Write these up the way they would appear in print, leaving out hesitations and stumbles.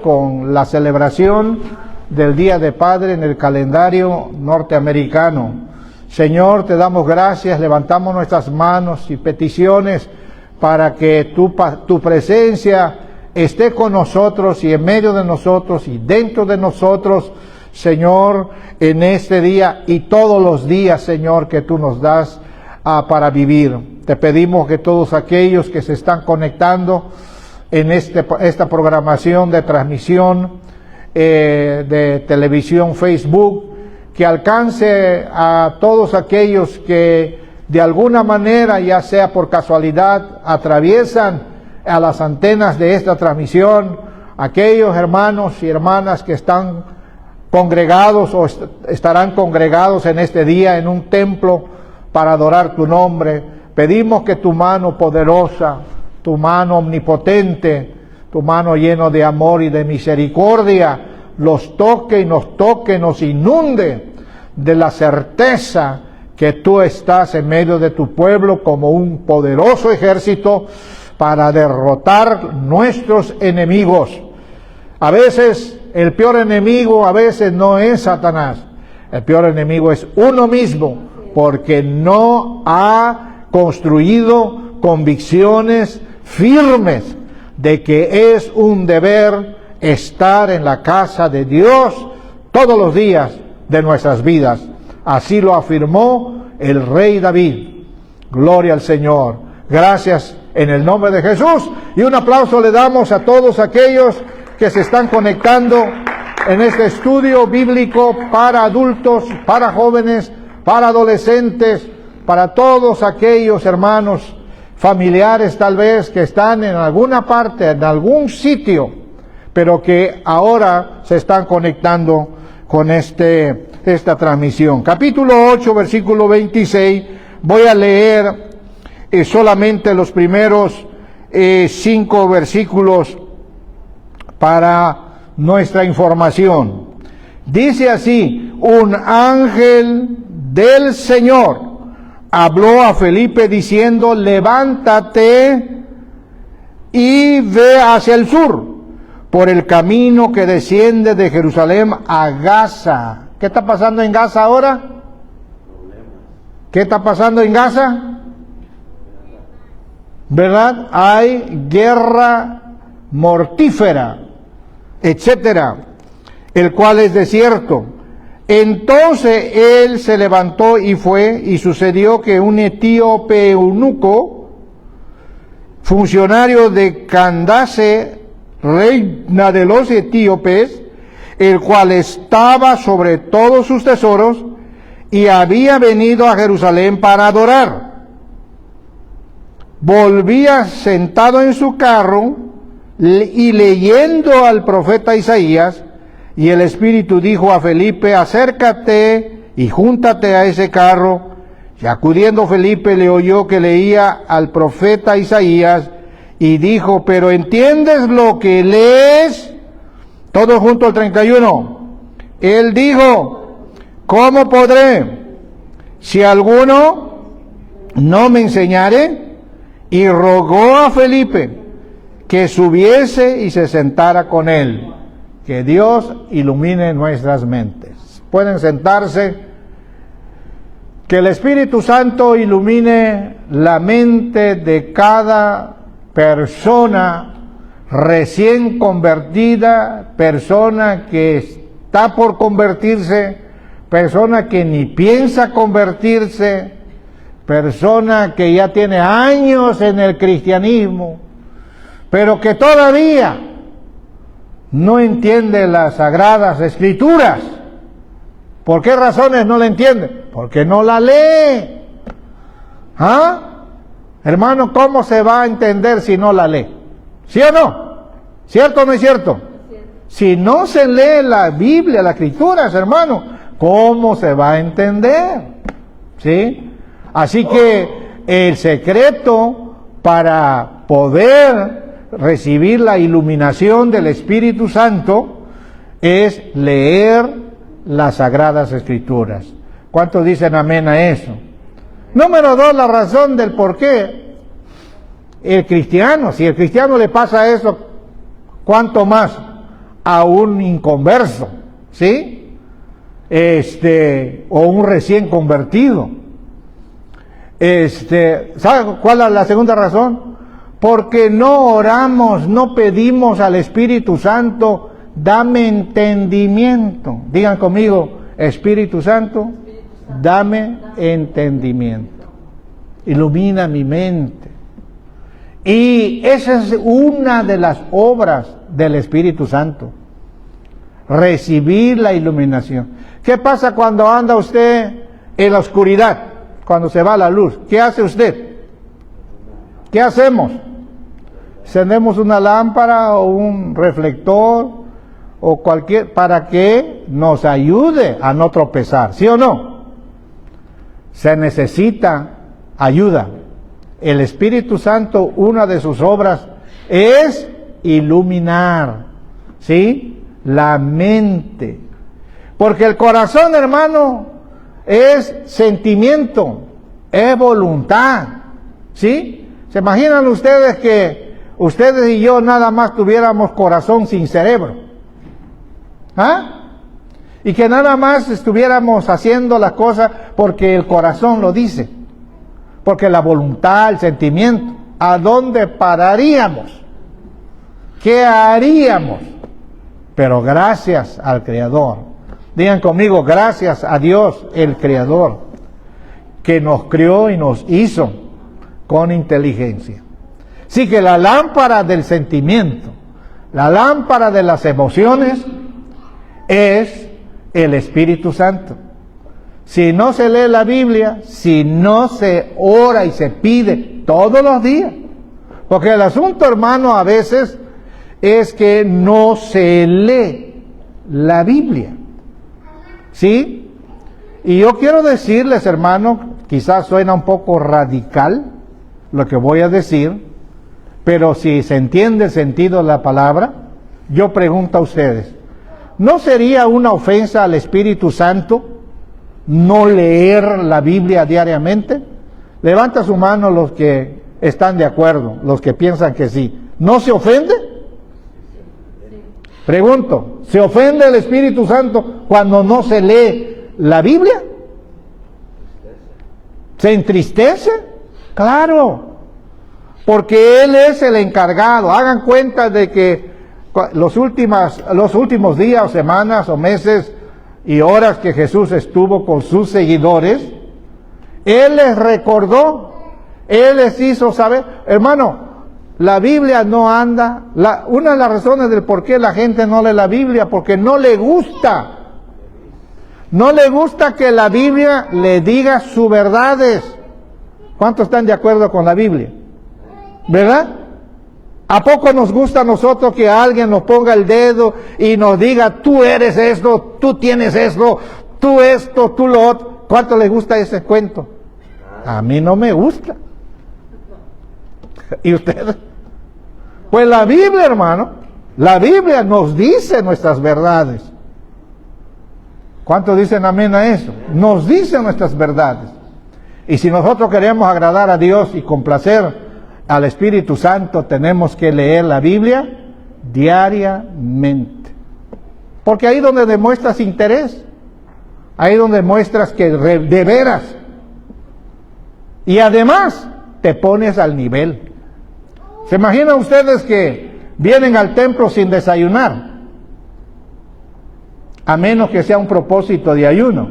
Con la celebración del Día de Padre en el calendario norteamericano. Señor, te damos gracias, levantamos nuestras manos y peticiones para que tu presencia esté con nosotros y en medio de nosotros y dentro de nosotros, Señor, en este día y todos los días, Señor, que tú nos das para vivir. Te pedimos que todos aquellos que se están conectando en esta programación de transmisión de televisión, Facebook, que alcance a todos aquellos que de alguna manera, ya sea por casualidad, atraviesan a las antenas de esta transmisión, aquellos hermanos y hermanas que están congregados o estarán congregados en este día en un templo para adorar tu nombre. Pedimos que tu mano poderosa, tu mano omnipotente, tu mano lleno de amor y de misericordia, los toque y nos inunde de la certeza que tú estás en medio de tu pueblo como un poderoso ejército para derrotar nuestros enemigos. A veces el peor enemigo no es Satanás, el peor enemigo es uno mismo, porque no ha construido convicciones firmes de que es un deber estar en la casa de Dios todos los días de nuestras vidas. Así lo afirmó el rey David. Gloria al Señor. Gracias en el nombre de Jesús. Y un aplauso le damos a todos aquellos que se están conectando en este estudio bíblico para adultos, para jóvenes, para adolescentes, para todos aquellos hermanos familiares tal vez que están en alguna parte, en algún sitio, pero que ahora se están conectando con esta transmisión. Capítulo 8, versículo 26, voy a leer solamente los primeros 5 versículos para nuestra información. Dice así: un ángel del Señor habló a Felipe diciendo: levántate y ve hacia el sur, por el camino que desciende de Jerusalén a Gaza. ¿Qué está pasando en Gaza ahora? ¿Qué está pasando en Gaza? ¿Verdad? Hay guerra mortífera, etcétera, el cual es desierto. Entonces él se levantó y fue, y sucedió que un etíope eunuco, funcionario de Candace, reina de los etíopes, el cual estaba sobre todos sus tesoros, y había venido a Jerusalén para adorar, volvía sentado en su carro y leyendo al profeta Isaías. Y el Espíritu dijo a Felipe: acércate y júntate a ese carro. Y acudiendo Felipe le oyó que leía al profeta Isaías y dijo: ¿pero entiendes lo que lees? Todo junto al 31. Él dijo: ¿cómo podré si alguno no me enseñare? Y rogó a Felipe que subiese y se sentara con él. Que Dios ilumine nuestras mentes. Pueden sentarse. Que el Espíritu Santo ilumine la mente de cada persona recién convertida, persona que está por convertirse, persona que ni piensa convertirse, persona que ya tiene años en el cristianismo, pero que todavía no entiende las Sagradas Escrituras. ¿Por qué razones no la entiende? Porque no la lee. ¿Ah? Hermano, ¿cómo se va a entender si no la lee? ¿Sí o no? ¿Cierto o no es cierto? Si no se lee la Biblia, las Escrituras, hermano, ¿cómo se va a entender? ¿Sí? Así que el secreto para poder recibir la iluminación del Espíritu Santo es leer las Sagradas Escrituras. ¿Cuántos dicen amén a eso? Número 2, la razón del por qué el cristiano, si el cristiano le pasa eso, ¿cuánto más a un inconverso, ¿sí? O un recién convertido. ¿Sabe cuál es la segunda razón? Porque no oramos, no pedimos al Espíritu Santo, dame entendimiento. Digan conmigo, Espíritu Santo, dame entendimiento. Ilumina mi mente. Y esa es una de las obras del Espíritu Santo. Recibir la iluminación. ¿Qué pasa cuando anda usted en la oscuridad? Cuando se va la luz. ¿Qué hace usted? ¿Qué hacemos? Encendemos una lámpara o un reflector o cualquier para que nos ayude a no tropezar. ¿Sí o no? Se necesita ayuda. El Espíritu Santo, una de sus obras es iluminar, ¿sí? La mente. Porque el corazón, hermano, es sentimiento, es voluntad, ¿sí? ¿Se imaginan ustedes que ustedes y yo nada más tuviéramos corazón sin cerebro? ¿Ah? Y que nada más estuviéramos haciendo las cosas porque el corazón lo dice. Porque la voluntad, el sentimiento, ¿a dónde pararíamos? ¿Qué haríamos? Pero gracias al Creador. Digan conmigo, gracias a Dios, el Creador, que nos crió y nos hizo con inteligencia. Así que la lámpara del sentimiento, la lámpara de las emociones, es el Espíritu Santo. Si no se lee la Biblia, si no se ora y se pide todos los días, porque el asunto, hermano, a veces es que no se lee la Biblia, ¿sí? Y yo quiero decirles, hermano, quizás suena un poco radical lo que voy a decir, pero si se entiende el sentido de la palabra, yo pregunto a ustedes, ¿no sería una ofensa al Espíritu Santo no leer la Biblia diariamente? Levanta su mano los que están de acuerdo, los que piensan que sí. ¿No se ofende? Pregunto, ¿se ofende el Espíritu Santo cuando no se lee la Biblia? ¿Se entristece? Claro, porque Él es el encargado. Hagan cuenta de que los últimos días o semanas o meses y horas que Jesús estuvo con sus seguidores, Él les recordó, Él les hizo saber, hermano, la Biblia no anda, una de las razones del por qué la gente no lee la Biblia, porque no le gusta que la Biblia le diga sus verdades. ¿Cuántos están de acuerdo con la Biblia? ¿Verdad? ¿A poco nos gusta a nosotros que alguien nos ponga el dedo y nos diga, tú eres esto, tú tienes esto, tú esto, tú lo otro? ¿Cuánto les gusta ese cuento? A mí no me gusta. ¿Y ustedes? Pues la Biblia, hermano, la Biblia nos dice nuestras verdades. ¿Cuántos dicen amén a eso? Nos dice nuestras verdades. Y si nosotros queremos agradar a Dios y complacer al Espíritu Santo, tenemos que leer la Biblia diariamente. Porque ahí donde demuestras interés, ahí donde muestras que de veras, y además te pones al nivel. ¿Se imaginan ustedes que vienen al templo sin desayunar? A menos que sea un propósito de ayuno.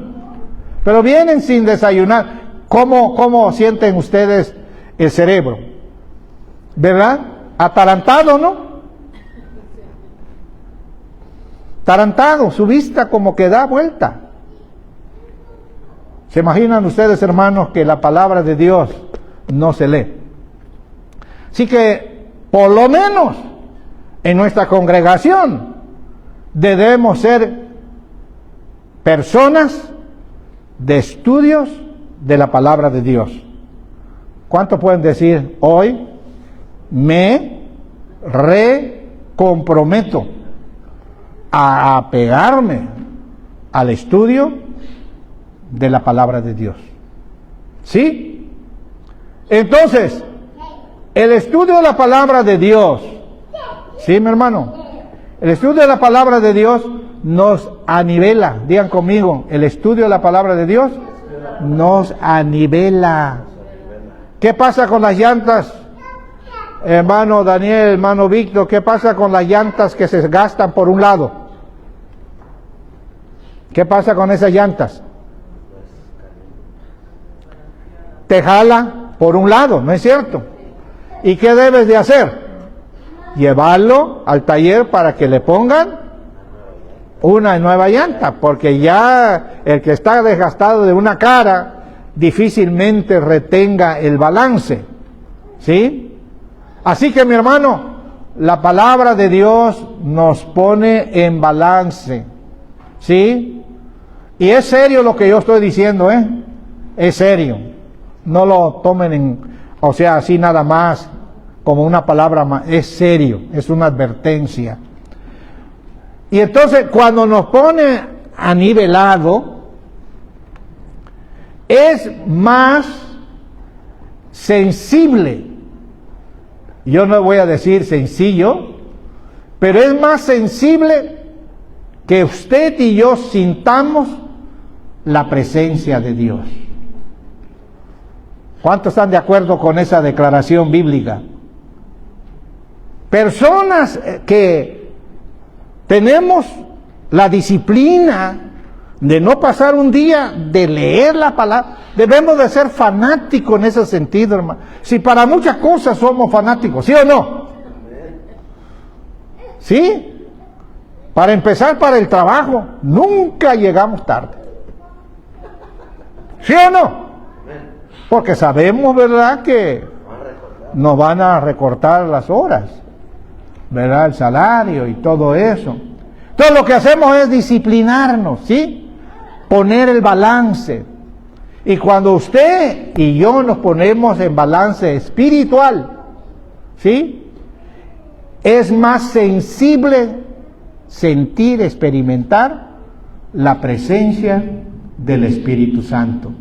Pero vienen sin desayunar. ¿Cómo sienten ustedes el cerebro? ¿Verdad? Atarantado, ¿no? Atarantado, su vista como que da vuelta. ¿Se imaginan ustedes, hermanos, que la palabra de Dios no se lee? Así que, por lo menos, en nuestra congregación, debemos ser personas de estudios de la palabra de Dios. ¿Cuántos pueden decir hoy? Me recomprometo a apegarme al estudio de la palabra de Dios. ¿Sí? Entonces, el estudio de la palabra de Dios, ¿sí, mi hermano? El estudio de la palabra de Dios nos anivela. Digan conmigo, el estudio de la palabra de Dios nos anivela. ¿Qué pasa con las llantas? Hermano Daniel, hermano Víctor, ¿qué pasa con las llantas que se gastan por un lado? ¿Qué pasa con esas llantas? Te jala por un lado, ¿no es cierto? ¿Y qué debes de hacer? Llevarlo al taller para que le pongan una nueva llanta, porque ya el que está desgastado de una cara difícilmente retenga el balance, ¿sí? Así que mi hermano, la palabra de Dios nos pone en balance, ¿sí? Y es serio lo que yo estoy diciendo, es serio. No lo tomen así nada más como una palabra más, es serio, es una advertencia. Y entonces cuando nos pone anivelado, es más sensible. Yo no voy a decir sencillo, pero es más sensible que usted y yo sintamos la presencia de Dios. ¿Cuántos están de acuerdo con esa declaración bíblica? Personas que tenemos la disciplina de no pasar un día de leer la palabra, debemos de ser fanáticos en ese sentido, hermano. Si para muchas cosas somos fanáticos, ¿sí o no? ¿Sí? Para empezar, para el trabajo, nunca llegamos tarde. ¿Sí o no? Porque sabemos, ¿verdad?, que nos van a recortar las horas, ¿verdad?, el salario y todo eso. Entonces lo que hacemos es disciplinarnos, ¿sí? Poner el balance. Y cuando usted y yo nos ponemos en balance espiritual, ¿sí?, es más sensible sentir, experimentar la presencia del Espíritu Santo.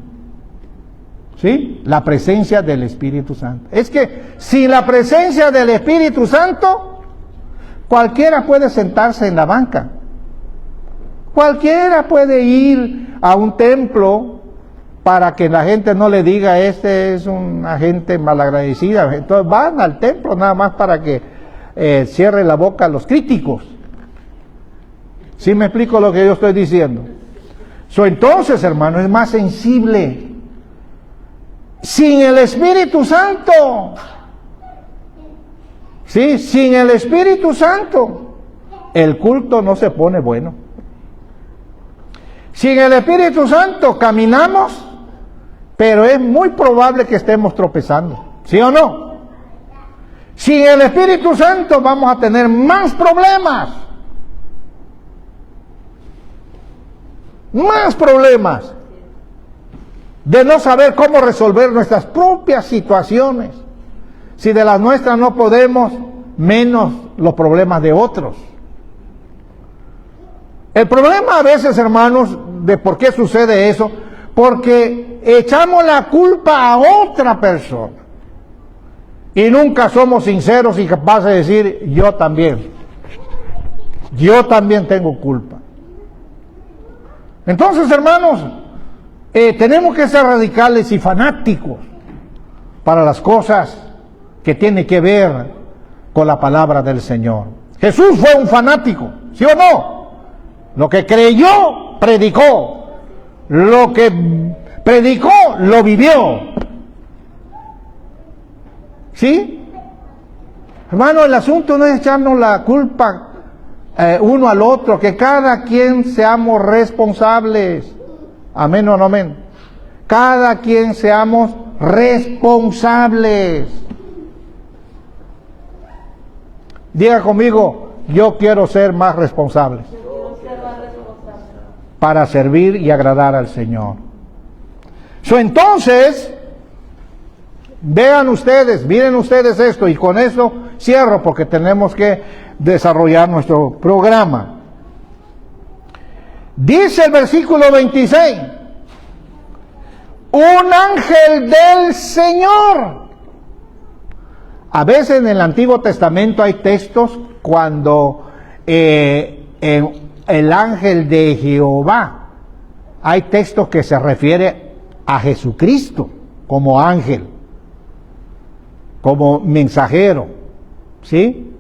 ¿Sí? La presencia del Espíritu Santo. Es que sin la presencia del Espíritu Santo, cualquiera puede sentarse en la banca. Cualquiera puede ir a un templo para que la gente no le diga, este es una gente malagradecida. Entonces van al templo nada más para que cierre la boca a los críticos. ¿Sí me explico lo que yo estoy diciendo? Entonces, hermano, es más sensible. Sin el Espíritu Santo, ¿sí?, sin el Espíritu Santo, el culto no se pone bueno. Sin el Espíritu Santo caminamos, pero es muy probable que estemos tropezando, ¿sí o no? Sin el Espíritu Santo vamos a tener más problemas. Más problemas de no saber cómo resolver nuestras propias situaciones. Si de las nuestras no podemos, menos los problemas de otros. El problema a veces, hermanos, de por qué sucede eso, porque echamos la culpa a otra persona. Y nunca somos sinceros y capaces de decir, yo también tengo culpa. Entonces, hermanos, tenemos que ser radicales y fanáticos para las cosas que tienen que ver con la palabra del Señor. Jesús fue un fanático, ¿sí o no? Lo que creyó, predicó. Lo que predicó, lo vivió. ¿Sí? Hermano, el asunto no es echarnos la culpa uno al otro, que cada quien seamos responsables. Amén o no amén. Cada quien seamos responsables. Diga conmigo, yo quiero ser más responsable para servir y agradar al Señor. Entonces, vean ustedes, miren ustedes esto, y con eso cierro porque tenemos que desarrollar nuestro programa. Dice el versículo 26, un ángel del Señor. A veces en el Antiguo Testamento hay textos cuando en el ángel de Jehová. Hay textos que se refiere a Jesucristo como ángel, como mensajero, ¿sí?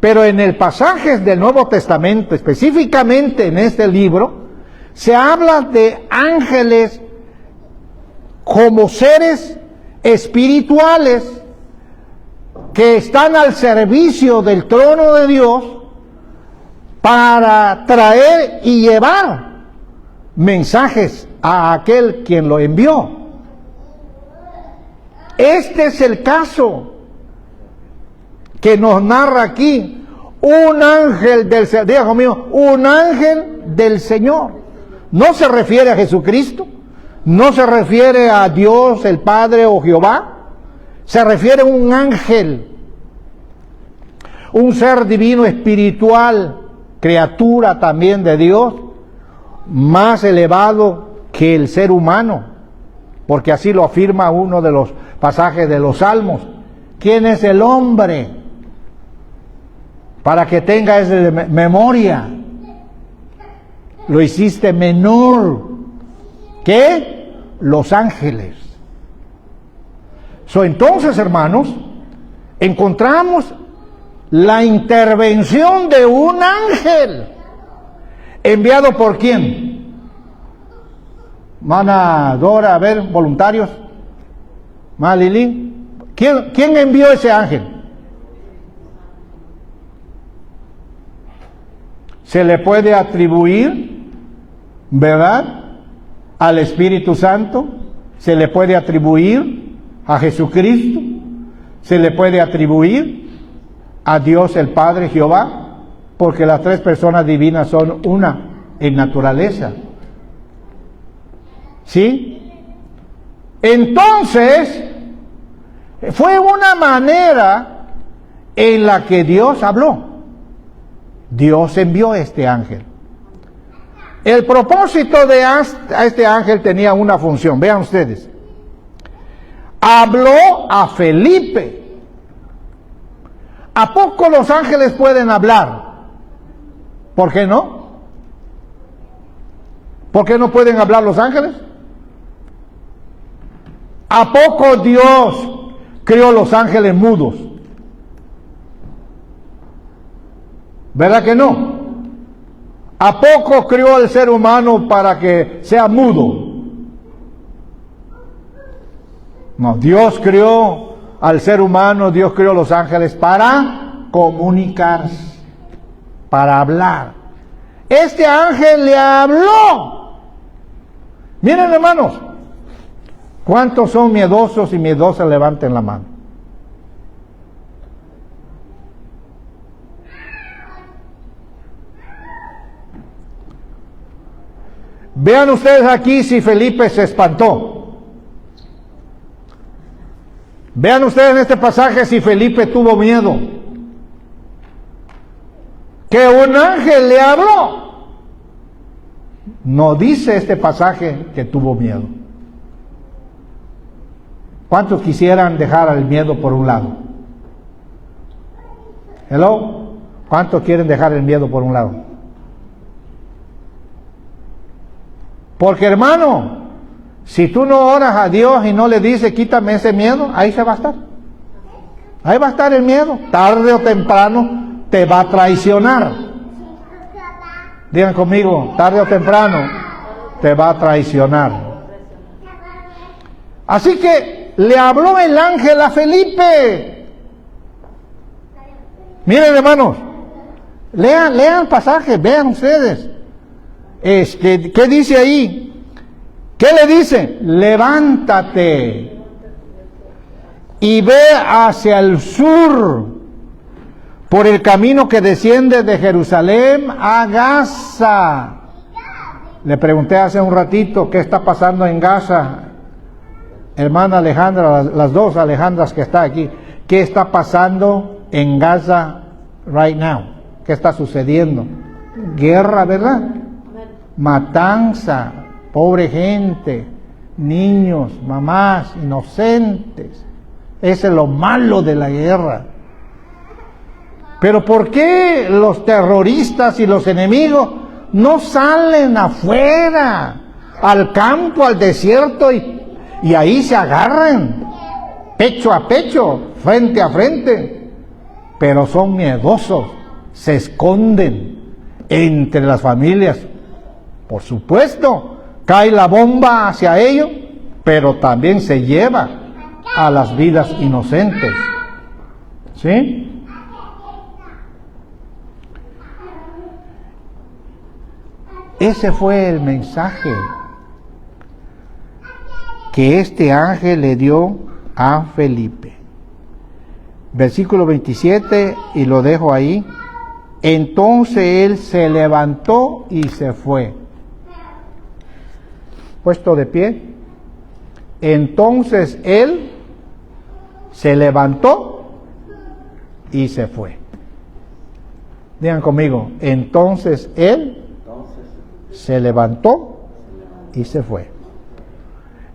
Pero en el pasaje del Nuevo Testamento, específicamente en este libro, se habla de ángeles como seres espirituales que están al servicio del trono de Dios para traer y llevar mensajes a aquel quien lo envió. Este es el caso que nos narra aquí un ángel del Señor. Diga conmigo, un ángel del Señor. No se refiere a Jesucristo, no se refiere a Dios el Padre o Jehová, se refiere a un ángel, un ser divino espiritual, criatura también de Dios, más elevado que el ser humano, porque así lo afirma uno de los pasajes de los Salmos. ¿Quién es el hombre para que tenga esa memoria? Lo hiciste menor que los ángeles. Entonces, hermanos, encontramos la intervención de un ángel. ¿Enviado por quién? Mana Dora, a ver, voluntarios. Ma Lili. ¿Quién envió ese ángel? Se le puede atribuir, ¿verdad?, al Espíritu Santo, se le puede atribuir a Jesucristo, se le puede atribuir a Dios el Padre Jehová, porque las tres personas divinas son una en naturaleza. ¿Sí? Entonces, fue una manera en la que Dios habló. Dios envió a este ángel. El propósito de este ángel tenía una función. Vean ustedes. Habló a Felipe. ¿A poco los ángeles pueden hablar? ¿Por qué no? ¿Por qué no pueden hablar los ángeles? ¿A poco Dios creó los ángeles mudos? ¿Verdad que no? ¿A poco creó al ser humano para que sea mudo? No, Dios creó al ser humano, Dios creó los ángeles para comunicarse, para hablar. Este ángel le habló. Miren, hermanos, ¿cuántos son miedosos y miedosas? Levanten la mano. Vean ustedes aquí si Felipe se espantó. Vean ustedes en este pasaje si Felipe tuvo miedo. Que un ángel le habló. No dice este pasaje que tuvo miedo. ¿Cuántos quisieran dejar el miedo por un lado? Hello, ¿cuántos quieren dejar el miedo por un lado? Porque, hermano, si tú no oras a Dios y no le dices quítame ese miedo, ahí se va a estar. Ahí va a estar el miedo. Tarde o temprano te va a traicionar. Digan conmigo, tarde o temprano te va a traicionar. Así que le habló el ángel a Felipe. Miren, hermanos, lean el pasaje, vean ustedes. ¿Qué dice ahí? ¿Qué le dice? Levántate y ve hacia el sur por el camino que desciende de Jerusalén a Gaza. Le pregunté hace un ratito qué está pasando en Gaza, hermana Alejandra, las dos Alejandras que está aquí. ¿Qué está pasando en Gaza right now? ¿Qué está sucediendo? Guerra, ¿verdad? Matanza, pobre gente, niños, mamás, inocentes. Ese es lo malo de la guerra. Pero ¿por qué los terroristas y los enemigos no salen afuera, al campo, al desierto, y ahí se agarran, pecho a pecho, frente a frente? Pero son miedosos, se esconden entre las familias. Por supuesto, cae la bomba hacia ellos, pero también se lleva a las vidas inocentes. ¿Sí? Ese fue el mensaje que este ángel le dio a Felipe. Versículo 27, y lo dejo ahí. Entonces él se levantó y se fue. Puesto de pie. Entonces él se levantó y se fue. Digan conmigo, entonces él se levantó y se fue.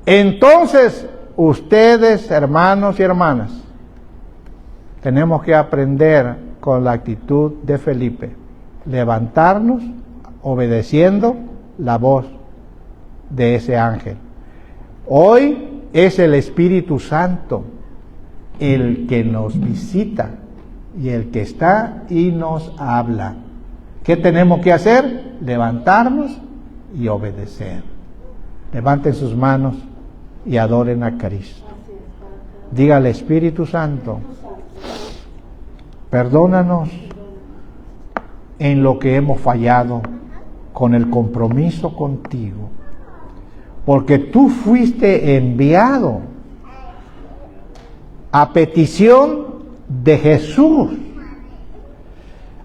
Entonces, ustedes, hermanos y hermanas, tenemos que aprender con la actitud de Felipe, levantarnos obedeciendo la voz de ese ángel. Hoy es el Espíritu Santo el que nos visita y el que está y nos habla. ¿Qué tenemos que hacer? Levantarnos y obedecer. Levanten sus manos y adoren a Cristo. Dígale, Espíritu Santo, perdónanos en lo que hemos fallado con el compromiso contigo, porque tú fuiste enviado a petición de Jesús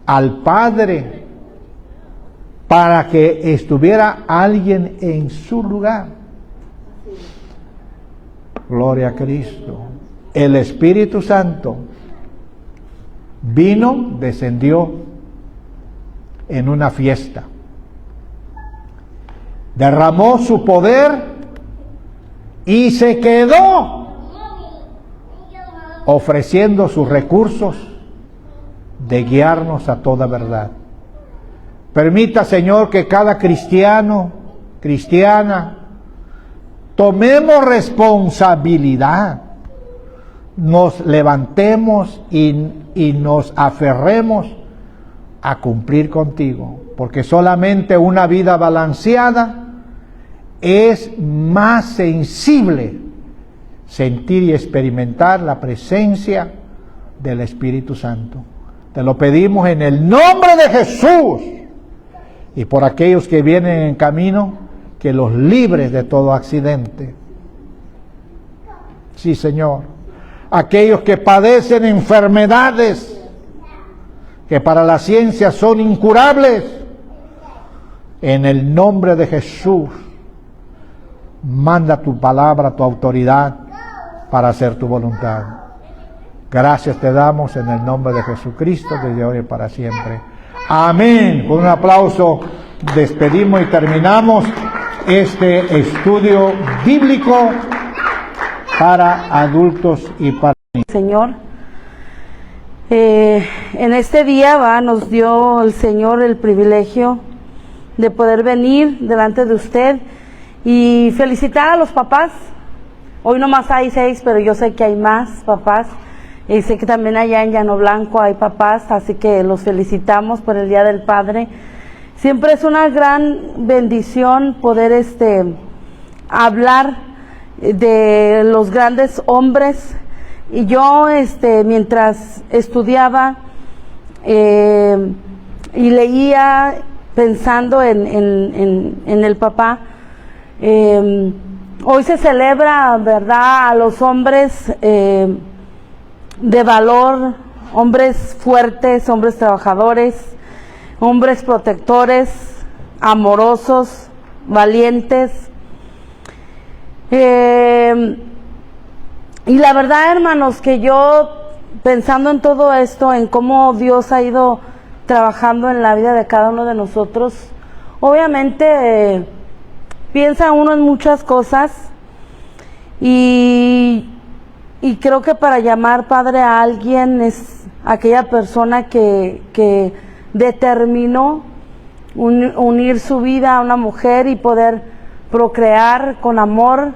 al Padre para que estuviera alguien en su lugar. Gloria a Cristo. El Espíritu Santo vino, descendió en una fiesta, derramó su poder y se quedó ofreciendo sus recursos de guiarnos a toda verdad. Permita, Señor, que cada cristiano, cristiana, tomemos responsabilidad, nos levantemos y nos aferremos a cumplir contigo, porque solamente una vida balanceada es más sensible sentir y experimentar la presencia del Espíritu Santo. Te lo pedimos en el nombre de Jesús, y por aquellos que vienen en camino, que los libres de todo accidente. Sí, Señor. Aquellos que padecen enfermedades que para la ciencia son incurables, en el nombre de Jesús, manda tu palabra, tu autoridad, para hacer tu voluntad. Gracias te damos en el nombre de Jesucristo, desde ahora y para siempre. Amén. Con un aplauso despedimos y terminamos este estudio bíblico para adultos y para niños. Señor, en este día nos dio el Señor el privilegio de poder venir delante de usted y felicitar a los papás. Hoy nomás hay 6, pero yo sé que hay más papás. Y sé que también allá en Llano Blanco hay papás, así que los felicitamos por el Día del Padre. Siempre es una gran bendición poder hablar de los grandes hombres. Y yo mientras estudiaba y leía pensando en el papá, hoy se celebra, ¿verdad?, a los hombres de valor, hombres fuertes, hombres trabajadores, hombres protectores, amorosos, valientes. Y la verdad, hermanos, que yo, pensando en todo esto, en cómo Dios ha ido trabajando en la vida de cada uno de nosotros, obviamente piensa uno en muchas cosas, y y creo que para llamar padre a alguien es aquella persona que determinó unir su vida a una mujer y poder procrear con amor.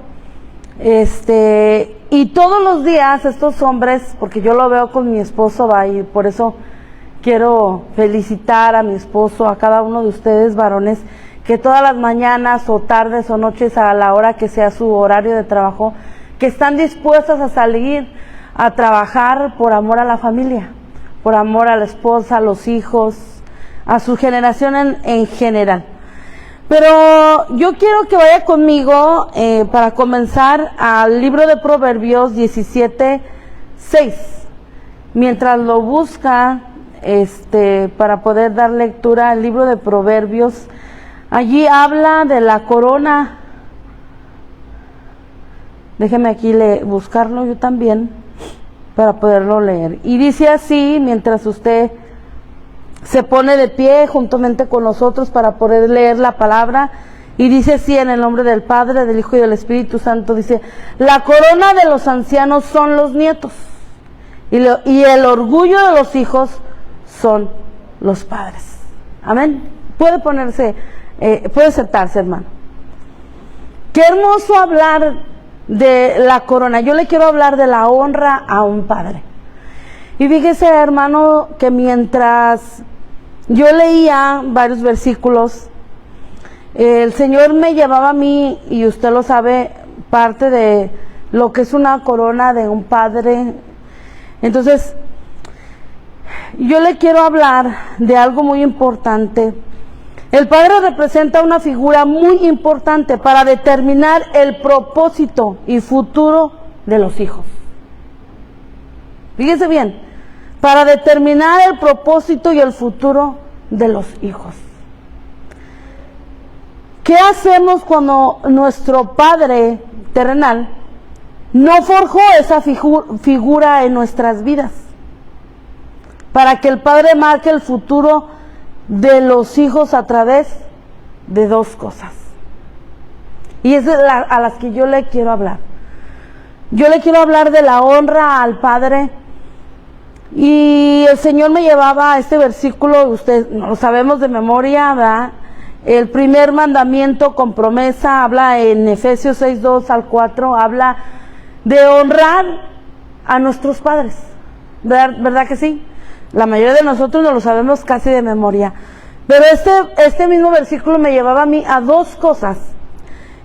Y todos los días estos hombres, porque yo lo veo con mi esposo, y por eso quiero felicitar a mi esposo, a cada uno de ustedes varones, que todas las mañanas o tardes o noches, a la hora que sea su horario de trabajo, que están dispuestos a salir a trabajar por amor a la familia, por amor a la esposa, a los hijos, a su generación en general. Pero yo quiero que vaya conmigo para comenzar al libro de Proverbios 17:6. Mientras lo busca para poder dar lectura al libro de Proverbios, allí habla de la corona. Déjeme aquí buscarlo yo también para poderlo leer. Y dice así, mientras usted se pone de pie juntamente con nosotros para poder leer la palabra, y dice así: en el nombre del Padre, del Hijo y del Espíritu Santo. Dice: la corona de los ancianos son los nietos, y el orgullo de los hijos son los padres. Amén. Puede ponerse, puede sentarse, hermano. Qué hermoso hablar de la corona. Yo le quiero hablar de la honra a un padre. Y fíjese, hermano, que mientras yo leía varios versículos, el Señor me llevaba a mí, y usted lo sabe, parte de lo que es una corona de un padre. Entonces, yo le quiero hablar de algo muy importante. El padre representa una figura muy importante para determinar el propósito y futuro de los hijos. Fíjese bien, para determinar el propósito y el futuro de los hijos. ¿Qué hacemos cuando nuestro padre terrenal no forjó esa figura en nuestras vidas? Para que el padre marque el futuro de los hijos a través de dos cosas. Y es a las que yo le quiero hablar. Yo le quiero hablar de la honra al padre. Y el Señor me llevaba a este versículo, usted lo sabemos de memoria, ¿verdad? El primer mandamiento con promesa, habla en Efesios 6:2-4, habla de honrar a nuestros padres, ¿verdad que sí? La mayoría de nosotros no lo sabemos casi de memoria, pero este mismo versículo me llevaba a mí a dos cosas,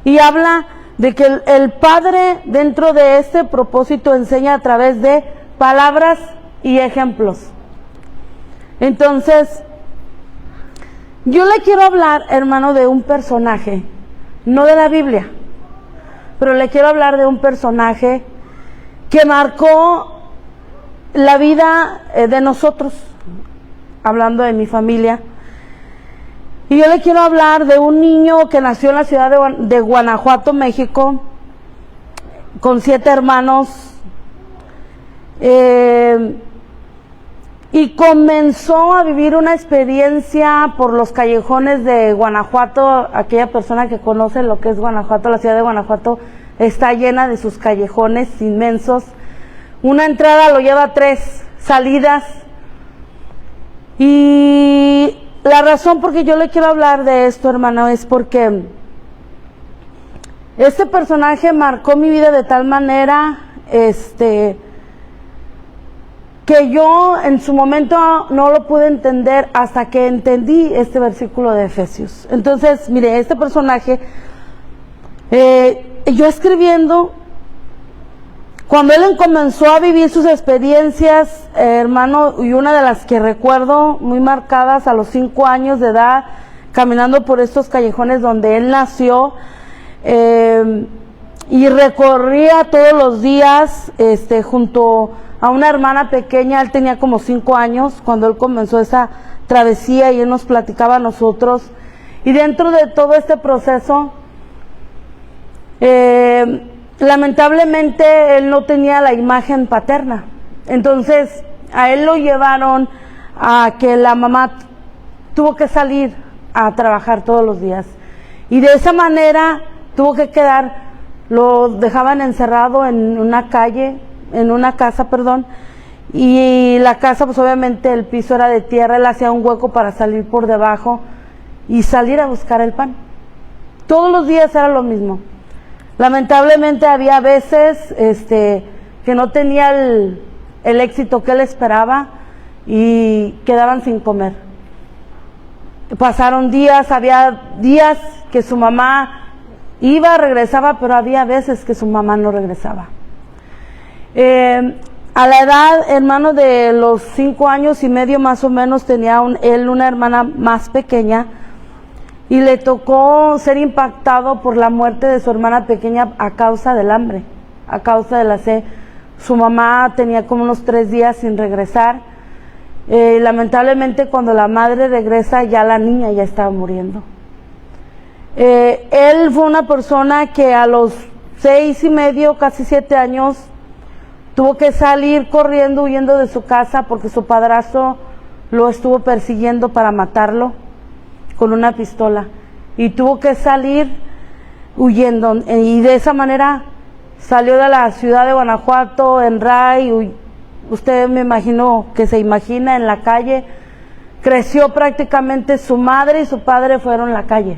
y habla de que el padre dentro de este propósito enseña a través de palabras y ejemplos. Entonces, yo le quiero hablar, hermano, de un personaje, no de la Biblia, pero le quiero hablar de un personaje que marcó la vida de nosotros, hablando de mi familia. Y yo le quiero hablar de un niño que nació en la ciudad de Guanajuato, México, con 7 hermanos, y comenzó a vivir una experiencia por los callejones de Guanajuato. Aquella persona que conoce lo que es Guanajuato, la ciudad de Guanajuato está llena de sus callejones inmensos. Una entrada lo lleva a 3 salidas. Y la razón por que yo le quiero hablar de esto, hermano, es porque este personaje marcó mi vida de tal manera, que yo en su momento no lo pude entender hasta que entendí este versículo de Efesios. Entonces, mire, este personaje, yo escribiendo, cuando él comenzó a vivir sus experiencias, hermano, y una de las que recuerdo muy marcadas, a los 5 años de edad, caminando por estos callejones donde él nació, y recorría todos los días junto a una hermana pequeña. Él tenía como 5 años cuando él comenzó esa travesía, y él nos platicaba a nosotros. Y dentro de todo este proceso, lamentablemente él no tenía la imagen paterna. Entonces a él lo llevaron a que la mamá tuvo que salir a trabajar todos los días, y de esa manera tuvo que quedar, lo dejaban encerrado en una calle en una casa, perdón, y la casa pues obviamente el piso era de tierra, él hacía un hueco para salir por debajo y salir a buscar el pan. Todos los días era lo mismo. Lamentablemente había veces que no tenía el éxito que él esperaba y quedaban sin comer. Pasaron días, había días que su mamá iba, regresaba, pero había veces que su mamá no regresaba. A la edad, hermano, de los 5 años y medio más o menos, tenía él una hermana más pequeña y le tocó ser impactado por la muerte de su hermana pequeña a causa del hambre, a causa de la sed. Su mamá tenía como unos 3 días sin regresar. Lamentablemente cuando la madre regresa ya la niña ya estaba muriendo. Él fue una persona que a los 6 y medio, casi 7 años, tuvo que salir corriendo, huyendo de su casa porque su padrastro lo estuvo persiguiendo para matarlo con una pistola y tuvo que salir huyendo, y de esa manera salió de la ciudad de Guanajuato en Ray. Usted me imagino que se imagina en la calle. Creció prácticamente, su madre y su padre fueron a la calle.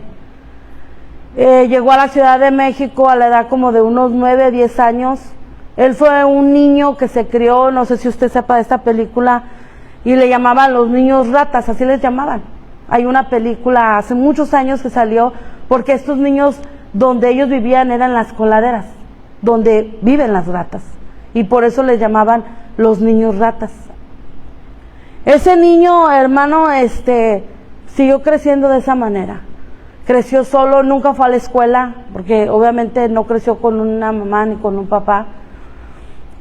Llegó a la Ciudad de México a la edad como de unos 9, 10 años. Él fue un niño que se crió, no sé si usted sepa de esta película, y le llamaban los niños ratas, así les llamaban. Hay una película hace muchos años que salió, porque estos niños donde ellos vivían eran las coladeras, donde viven las ratas, y por eso les llamaban los niños ratas. Ese niño, hermano, siguió creciendo de esa manera. Creció solo, nunca fue a la escuela, porque obviamente no creció con una mamá ni con un papá.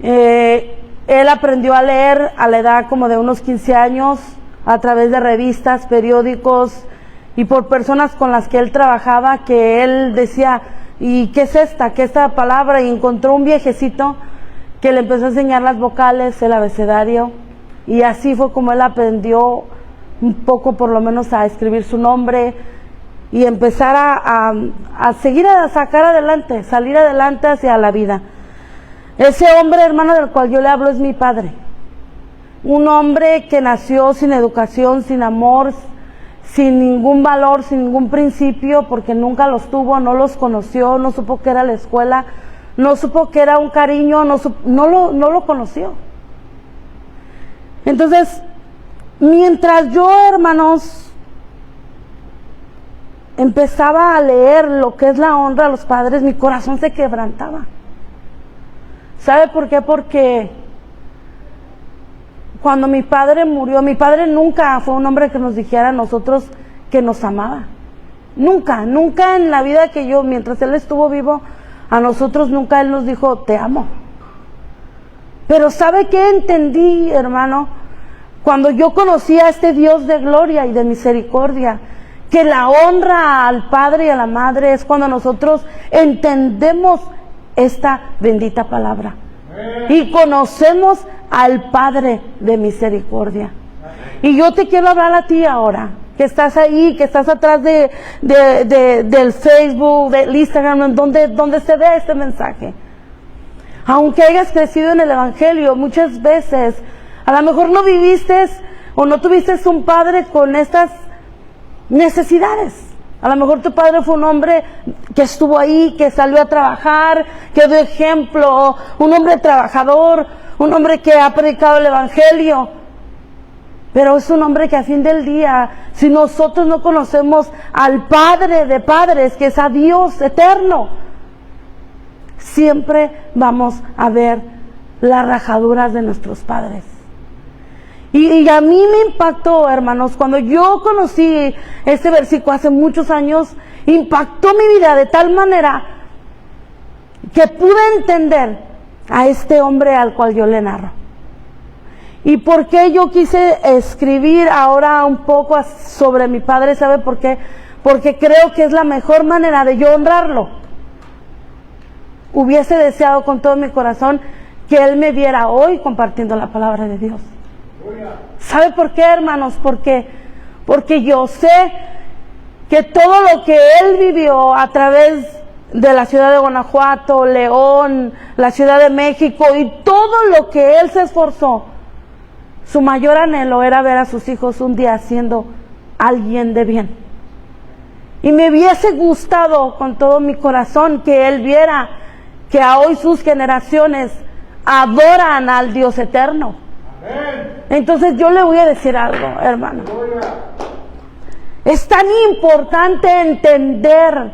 Él aprendió a leer a la edad como de unos 15 años, a través de revistas, periódicos, y por personas con las que él trabajaba, que él decía, ¿y qué es esta? ¿Qué es esta palabra? Y encontró un viejecito que le empezó a enseñar las vocales, el abecedario, y así fue como él aprendió un poco, por lo menos, a escribir su nombre y empezar a seguir, a sacar adelante, salir adelante hacia la vida. Ese hombre, hermano, del cual yo le hablo es mi padre. Un hombre que nació sin educación, sin amor, sin ningún valor, sin ningún principio, porque nunca los tuvo, no los conoció, no supo qué era la escuela, no supo qué era un cariño, no lo conoció. Entonces, mientras yo, hermanos, empezaba a leer lo que es la honra a los padres, mi corazón se quebrantaba. ¿Sabe por qué? Porque cuando mi padre murió, mi padre nunca fue un hombre que nos dijera a nosotros que nos amaba. Nunca, nunca en la vida que yo, mientras él estuvo vivo, a nosotros nunca él nos dijo, te amo. Pero ¿sabe qué entendí, hermano? Cuando yo conocí a este Dios de gloria y de misericordia, que la honra al padre y a la madre es cuando nosotros entendemos esta bendita palabra y conocemos al Padre de misericordia. Y yo te quiero hablar a ti ahora, que estás ahí, que estás atrás del Facebook, del Instagram, donde se ve este mensaje. Aunque hayas crecido en el Evangelio, muchas veces a lo mejor no viviste o no tuviste un padre con estas necesidades. A lo mejor tu padre fue un hombre que estuvo ahí, que salió a trabajar, que dio ejemplo, un hombre trabajador, un hombre que ha predicado el Evangelio. Pero es un hombre que a fin del día, si nosotros no conocemos al Padre de padres, que es a Dios eterno, siempre vamos a ver las rajaduras de nuestros padres. Y a mí me impactó, hermanos, cuando yo conocí este versículo hace muchos años, impactó mi vida de tal manera que pude entender a este hombre al cual yo le narro. ¿Y por qué yo quise escribir ahora un poco sobre mi padre? ¿Sabe por qué? Porque creo que es la mejor manera de yo honrarlo. Hubiese deseado con todo mi corazón que él me viera hoy compartiendo la palabra de Dios. ¿Sabe por qué, hermanos? Porque yo sé que todo lo que él vivió a través de la ciudad de Guanajuato, León, la Ciudad de México, y todo lo que él se esforzó, su mayor anhelo era ver a sus hijos un día siendo alguien de bien. Y me hubiese gustado con todo mi corazón que él viera que a hoy sus generaciones adoran al Dios eterno. Entonces yo le voy a decir algo, hermano. Es tan importante entender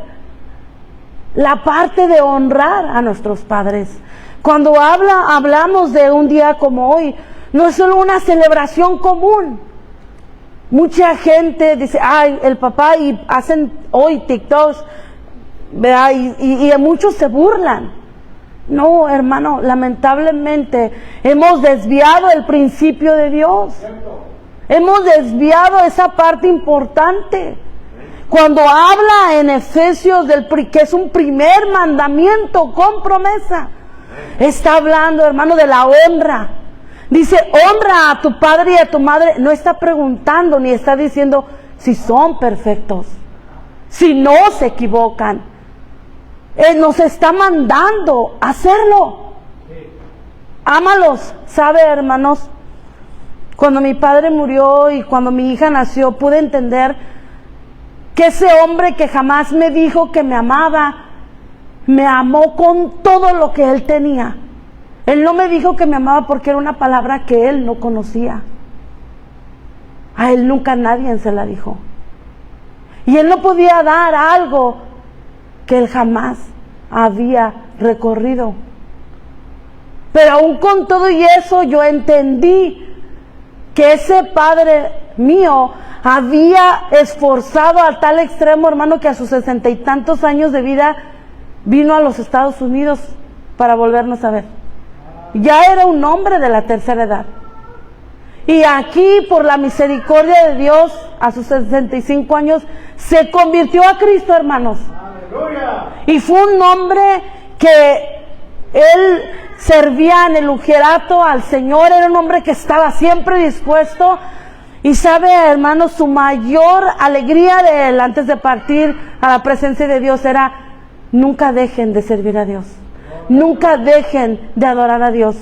la parte de honrar a nuestros padres. Cuando hablamos de un día como hoy, no es solo una celebración común. Mucha gente dice, ay, el papá, y hacen hoy TikToks, ¿verdad? Y muchos se burlan. No, hermano, lamentablemente hemos desviado el principio de Dios. Hemos desviado esa parte importante. Cuando habla en Efesios que es un primer mandamiento con promesa, está hablando, hermano, de la honra. Dice, honra a tu padre y a tu madre. No está preguntando ni está diciendo si son perfectos, si no se equivocan. Nos está mandando a hacerlo. Ámalos. ¿Sabe, hermanos? Cuando mi padre murió y cuando mi hija nació, pude entender que ese hombre que jamás me dijo que me amaba, me amó con todo lo que él tenía. Él no me dijo que me amaba porque era una palabra que él no conocía. A él nunca nadie se la dijo. Y él no podía dar algo que él jamás había recorrido. Pero aún con todo y eso, yo entendí que ese padre mío había esforzado a tal extremo, hermano, que a sus 60 y tantos años de vida vino a los Estados Unidos para volvernos a ver. Ya era un hombre de la tercera edad. Y aquí, por la misericordia de Dios, a sus 65 años, se convirtió a Cristo, hermanos. ¡Aleluya! Y fue un hombre que él servía en el ujerato al Señor, era un hombre que estaba siempre dispuesto. Y sabe, hermanos, su mayor alegría de él antes de partir a la presencia de Dios era: nunca dejen de servir a Dios, nunca dejen de adorar a Dios.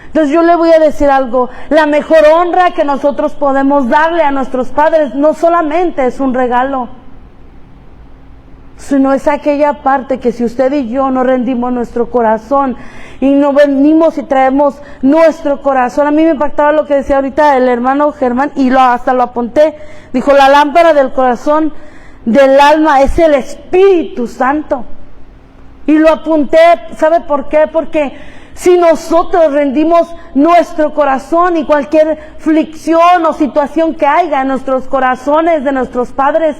Entonces yo le voy a decir algo: la mejor honra que nosotros podemos darle a nuestros padres no solamente es un regalo, sino es aquella parte que si usted y yo no rendimos nuestro corazón y no venimos y traemos nuestro corazón. A mí me impactaba lo que decía ahorita el hermano Germán, y hasta lo apunté. Dijo, la lámpara del corazón del alma es el Espíritu Santo. Y lo apunté, ¿sabe por qué? Porque si nosotros rendimos nuestro corazón, y cualquier aflicción o situación que haya en nuestros corazones de nuestros padres,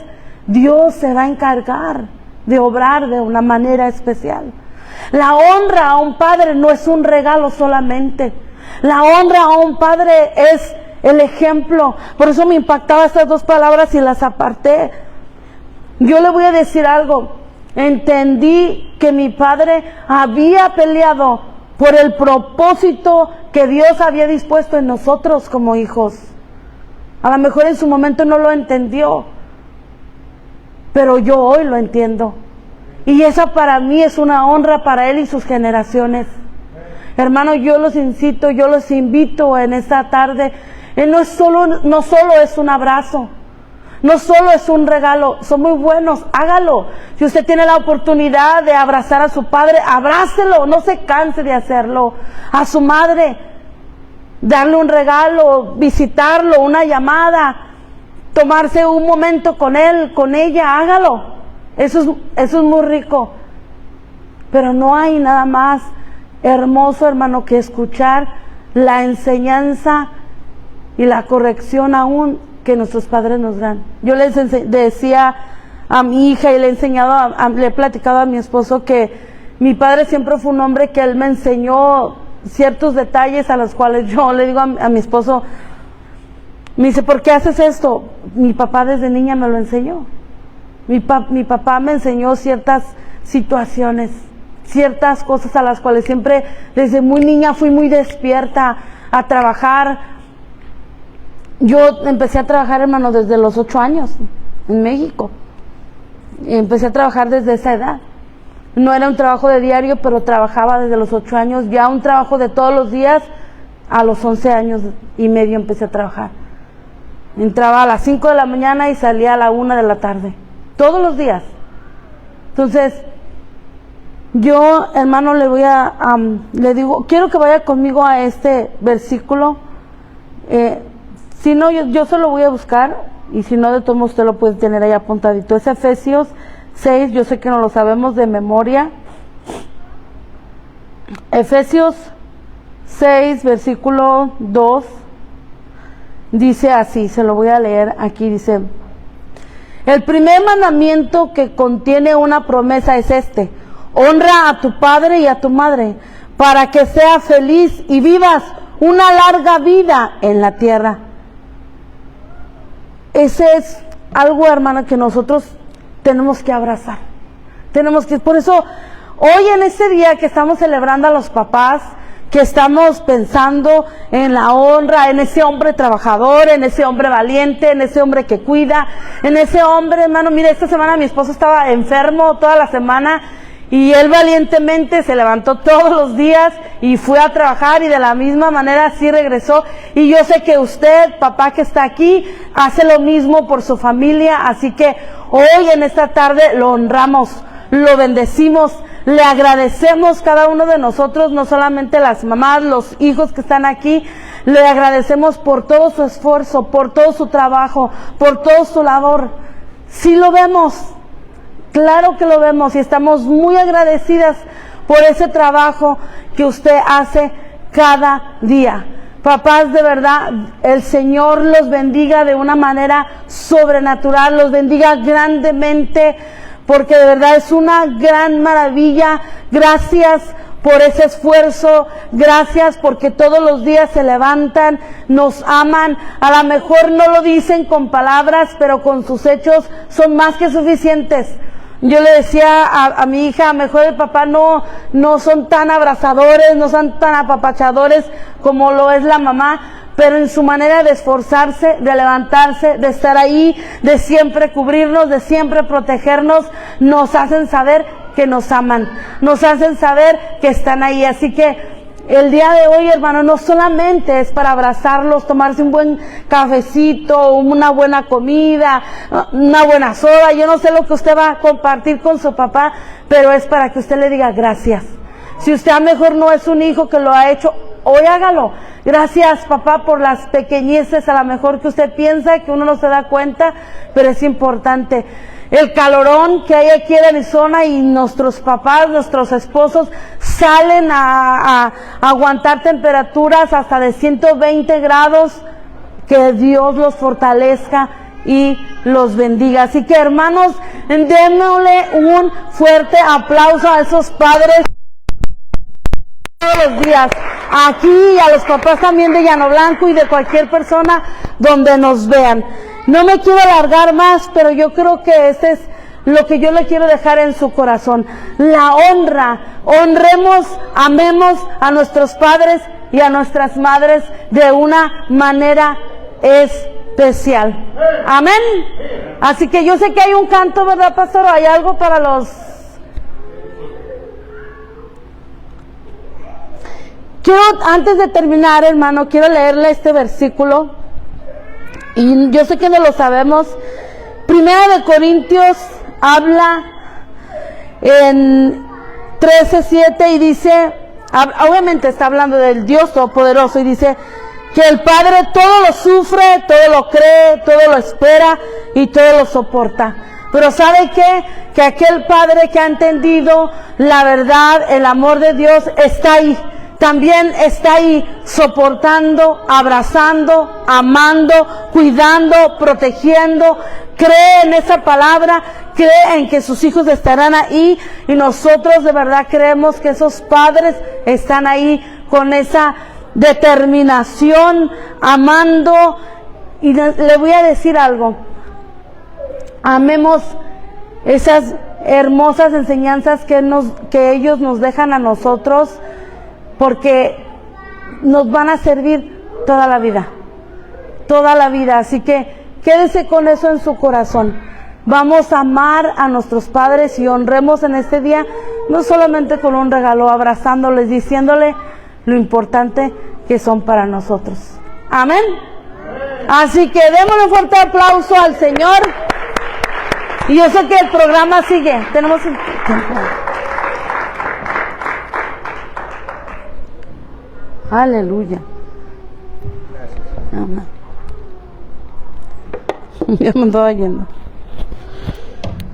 Dios se va a encargar de obrar de una manera especial. La honra a un padre no es un regalo solamente. La honra a un padre es el ejemplo. Por eso me impactaba estas dos palabras y las aparté. Yo le voy a decir algo. Entendí que mi padre había peleado por el propósito que Dios había dispuesto en nosotros como hijos. A lo mejor en su momento no lo entendió, pero yo hoy lo entiendo. Y esa para mí es una honra para él y sus generaciones. Hermanos, yo los incito, yo los invito en esta tarde. No solo es un abrazo, no solo es un regalo, son muy buenos, hágalo. Si usted tiene la oportunidad de abrazar a su padre, abrácelo, no se canse de hacerlo. A su madre, darle un regalo, visitarlo, una llamada, tomarse un momento con él, con ella, hágalo. Eso es muy rico. Pero no hay nada más hermoso, hermano, que escuchar la enseñanza y la corrección aún que nuestros padres nos dan. Yo les decía a mi hija y le he platicado a mi esposo que mi padre siempre fue un hombre que él me enseñó ciertos detalles a los cuales yo le digo a mi esposo, me dice, ¿por qué haces esto? Mi papá desde niña me lo enseñó. Mi papá me enseñó ciertas situaciones, ciertas cosas a las cuales siempre desde muy niña fui muy despierta a trabajar. Yo empecé a trabajar, hermano, desde los 8 años en México. Y empecé a trabajar desde esa edad. No era un trabajo de diario, pero trabajaba desde los 8 años. Ya un trabajo de todos los días, a los 11 años y medio empecé a trabajar. Entraba a las 5 de la mañana y salía a la 1 de la tarde. Todos los días. Entonces, yo, hermano, le digo, quiero que vaya conmigo a este versículo. Si no, yo se lo voy a buscar, y si no, de todos modos usted lo puede tener ahí apuntadito. Es Efesios 6, yo sé que no lo sabemos de memoria. Efesios 6, versículo 2, dice así, se lo voy a leer aquí, dice: el primer mandamiento que contiene una promesa es este: honra a tu padre y a tu madre, para que seas feliz y vivas una larga vida en la tierra. Ese es algo, hermano, que nosotros tenemos que abrazar. Por eso, hoy en este día que estamos celebrando a los papás, que estamos pensando en la honra, en ese hombre trabajador, en ese hombre valiente, en ese hombre que cuida, en ese hombre, hermano, mire, esta semana mi esposo estaba enfermo toda la semana, y él valientemente se levantó todos los días y fue a trabajar, y de la misma manera así regresó. Y yo sé que usted, papá que está aquí, hace lo mismo por su familia. Así que hoy en esta tarde lo honramos, lo bendecimos, le agradecemos cada uno de nosotros, no solamente las mamás, los hijos que están aquí. Le agradecemos por todo su esfuerzo, por todo su trabajo, por toda su labor. Sí lo vemos. Claro que lo vemos, y estamos muy agradecidas por ese trabajo que usted hace cada día. Papás, de verdad, el Señor los bendiga de una manera sobrenatural, los bendiga grandemente, porque de verdad es una gran maravilla. Gracias por ese esfuerzo, gracias porque todos los días se levantan, nos aman. A lo mejor no lo dicen con palabras, pero con sus hechos son más que suficientes. Yo le decía a mi hija, a lo mejor el papá no son tan abrazadores, no son tan apapachadores como lo es la mamá, pero en su manera de esforzarse, de levantarse, de estar ahí, de siempre cubrirnos, de siempre protegernos, nos hacen saber que nos aman, nos hacen saber que están ahí. Así que el día de hoy, hermano, no solamente es para abrazarlos, tomarse un buen cafecito, una buena comida, una buena soda. Yo no sé lo que usted va a compartir con su papá, pero es para que usted le diga gracias. Si usted a lo mejor no es un hijo que lo ha hecho, hoy hágalo. Gracias, papá, por las pequeñeces a lo mejor que usted piensa, que uno no se da cuenta, pero es importante. El calorón que hay aquí en Arizona, y nuestros papás, nuestros esposos salen a aguantar temperaturas hasta de 120 grados. Que Dios los fortalezca y los bendiga. Así que, hermanos, démosle un fuerte aplauso a esos padres todos los días, aquí, y a los papás también de Llano Blanco y de cualquier persona donde nos vean. No me quiero alargar más, pero yo creo que este es lo que yo le quiero dejar en su corazón: la honra. Honremos, amemos a nuestros padres y a nuestras madres de una manera especial. Amén. Así que yo sé que hay un canto, ¿verdad, pastor? ¿Hay algo para los...? Quiero, antes de terminar, hermano, quiero leerle este versículo, y yo sé que no lo sabemos. Primera de Corintios habla en 13:7 y dice, obviamente está hablando del Dios Todopoderoso, y dice que el Padre todo lo sufre, todo lo cree, todo lo espera y todo lo soporta. Pero ¿sabe qué? Que aquel Padre que ha entendido la verdad, el amor de Dios, está ahí. También está ahí soportando, abrazando, amando, cuidando, protegiendo. Cree en esa palabra, cree en que sus hijos estarán ahí, y nosotros de verdad creemos que esos padres están ahí con esa determinación, amando. Y le voy a decir algo: amemos esas hermosas enseñanzas que ellos nos dejan a nosotros, porque nos van a servir toda la vida, toda la vida. Así que quédese con eso en su corazón. Vamos a amar a nuestros padres y honremos en este día no solamente con un regalo, abrazándoles, diciéndole lo importante que son para nosotros. Amén. Así que démosle un fuerte aplauso al Señor. Y yo sé que el programa sigue. Tenemos el tiempo. Aleluya. Amén. Ya me estaba yendo.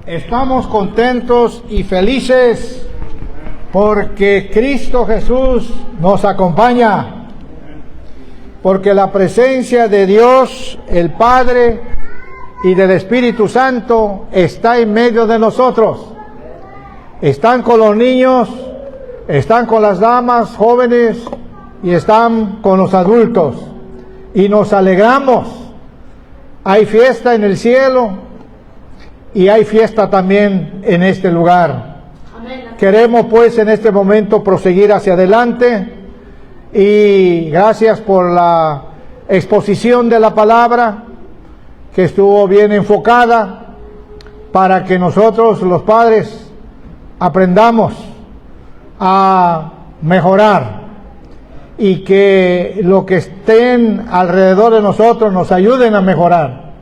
Estamos contentos y felices porque Cristo Jesús nos acompaña, porque la presencia de Dios, el Padre y del Espíritu Santo está en medio de nosotros. Están con los niños, están con las damas jóvenes y están con los adultos. Y nos alegramos. Hay fiesta en el cielo y hay fiesta también en este lugar. Amén. Queremos pues en este momento proseguir hacia adelante y gracias por la exposición de la palabra que estuvo bien enfocada para que nosotros los padres aprendamos a mejorar y que lo que estén alrededor de nosotros nos ayuden a mejorar.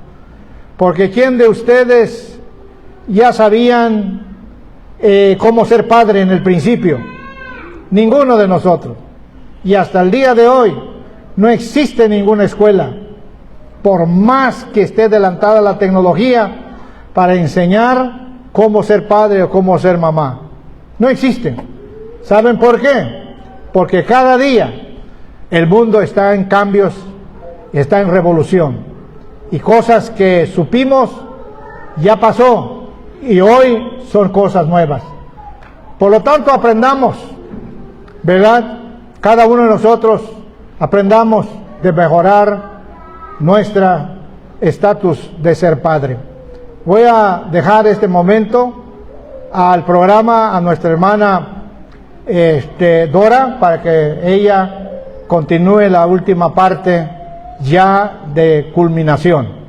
Porque ¿quién de ustedes ya sabían cómo ser padre en el principio? Ninguno de nosotros. Y hasta el día de hoy no existe ninguna escuela, por más que esté adelantada la tecnología, para enseñar cómo ser padre o cómo ser mamá. No existe. ¿Saben por qué? Porque cada día el mundo está en cambios, está en revolución. Y cosas que supimos ya pasó y hoy son cosas nuevas. Por lo tanto, aprendamos, ¿verdad? Cada uno de nosotros aprendamos de mejorar nuestro estatus de ser padre. Voy a dejar este momento al programa a nuestra hermana Dora para que ella continúe la última parte ya de culminación.